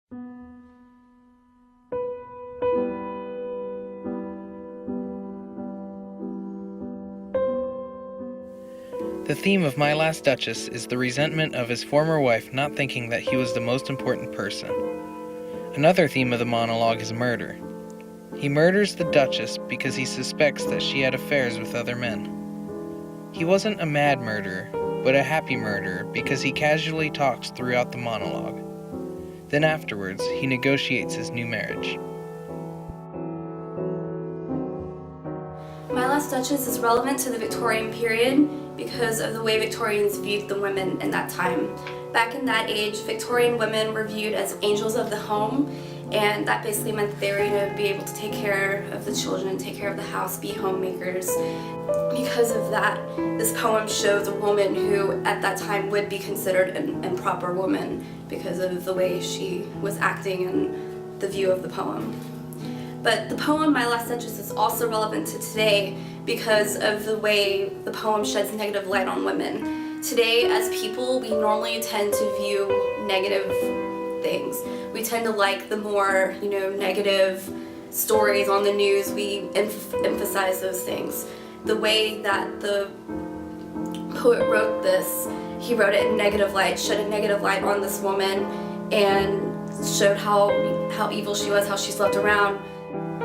The theme of My Last Duchess is the resentment of his former wife not thinking that he was the most important person. Another theme of the monologue is murder. He murders the Duchess because he suspects that she had affairs with other men. He wasn't a mad murderer, but a happy murderer because he casually talks throughout the monologue. Then afterwards, he negotiates his new marriage. My Last Duchess is relevant to the Victorian period because of the way Victorians viewed the women in that time. Back in that age, Victorian women were viewed as angels of the home, and that basically meant that they were going to be able to take care of the children, take care of the house, be homemakers. Because of that, this poem shows a woman who at that time would be considered an improper woman because of the way she was acting and the view of the poem. But the poem My Last Duchess is also relevant to today because of the way the poem sheds negative light on women. Today, as people, we normally tend to view negative things. We tend to like the more, negative stories on the news. We emphasize those things. The way that the poet wrote this, he wrote it in negative light, shed a negative light on this woman, and showed how evil she was, how she slept around.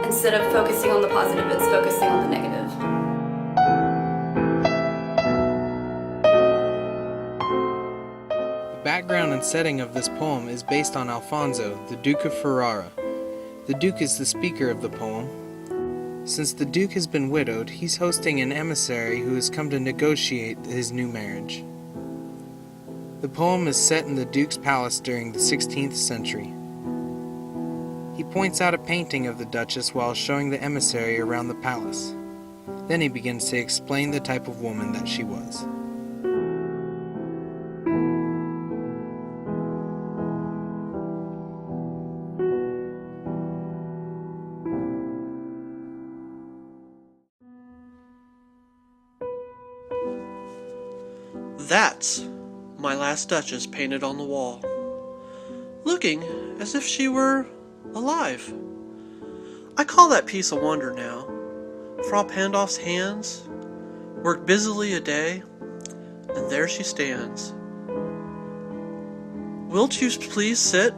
Instead of focusing on the positive, it's focusing on the negative. The background and setting of this poem is based on Alfonso, the Duke of Ferrara. The Duke is the speaker of the poem. Since the Duke has been widowed, he's hosting an emissary who has come to negotiate his new marriage. The poem is set in the Duke's palace during the 16th century. He points out a painting of the Duchess while showing the emissary around the palace. Then he begins to explain the type of woman that she was. That's My Last Duchess painted on the wall, looking as if she were alive. I call that piece a wonder now. Frau Pandolf's hands worked busily a day, and there she stands. Wilt you please sit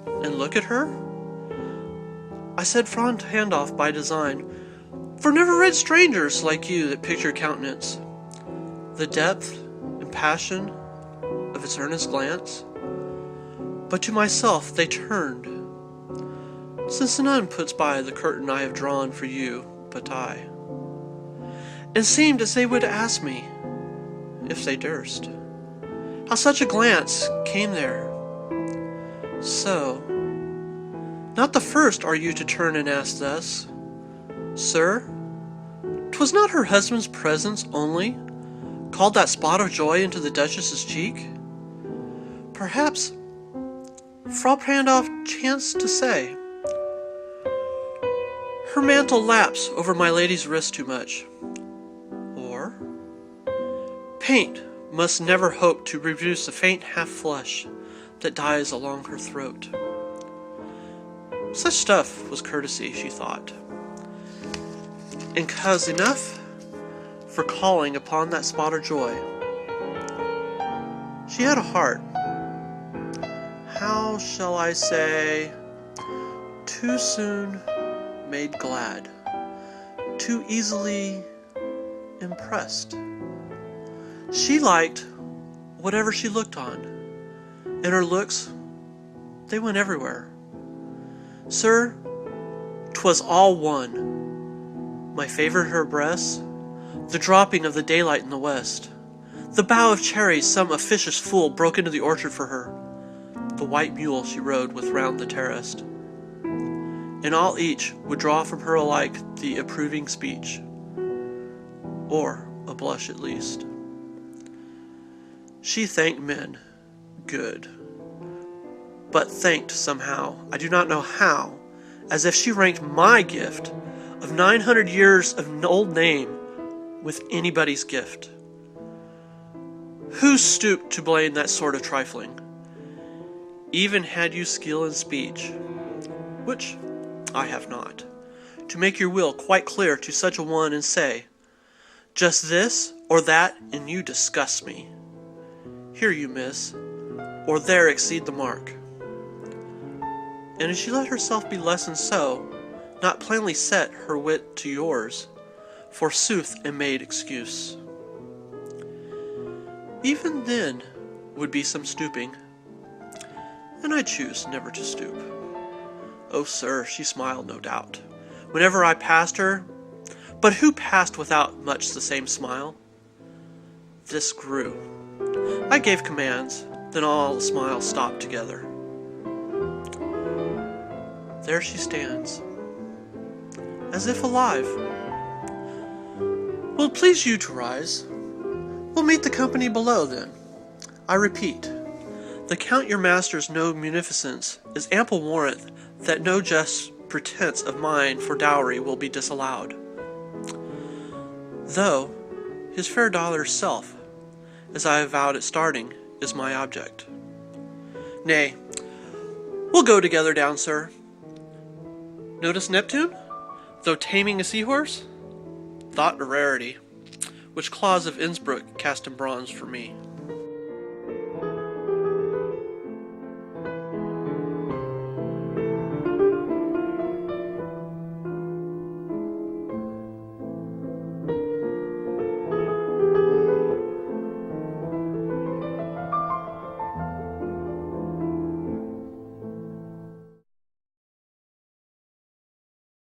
and look at her? I said Frau Pandolf by design, for never read strangers like you that picture countenance, the depth and passion of its earnest glance. But to myself they turned, since none puts by the curtain I have drawn for you but I, and seemed as they would ask me, if they durst, how such a glance came there. So, not the first are you to turn and ask thus, Sir, 'twas not her husband's presence only called that spot of joy into the Duchess's cheek? Perhaps Frau Pandolf chanced to say, her mantle laps over my lady's wrist too much. Or, paint must never hope to reduce the faint half-flush that dies along her throat. Such stuff was courtesy, she thought, and cause enough for calling upon that spot of joy. She had a heart, how shall I say, too soon made glad, too easily impressed. She liked whatever she looked on, and her looks, they went everywhere. Sir, 'twas all one. My favourite her breasts, the dropping of the daylight in the west, the bough of cherries some officious fool broke into the orchard for her, the white mule she rode with round the terrace, and all each would draw from her alike the approving speech, or a blush at least. She thanked men, good, but thanked somehow, I do not know how, as if she ranked my gift of 900 years of an old name with anybody's gift. Who stooped to blame that sort of trifling? even had you skill in speech, which I have not, to make your will quite clear to such a one and say, just this or that, and you disgust me. Here you miss, or there exceed the mark. And as she let herself be lessoned so, not plainly set her wit to yours, forsooth and made excuse. Even then would be some stooping, and I choose never to stoop. Oh, sir, she smiled, no doubt, whenever I passed her, but who passed without much the same smile? This grew. I gave commands, then all the smiles stopped together. There she stands, as if alive. Will it please you to rise? We'll meet the company below, then. I repeat, the Count your master's no munificence is ample warrant that no just pretence of mine for dowry will be disallowed. Though his fair daughter's self, as I avowed at starting, is my object. Nay, we'll go together down, sir. Notice Neptune, though taming a seahorse? Thought a rarity, which claws of Innsbruck cast in bronze for me.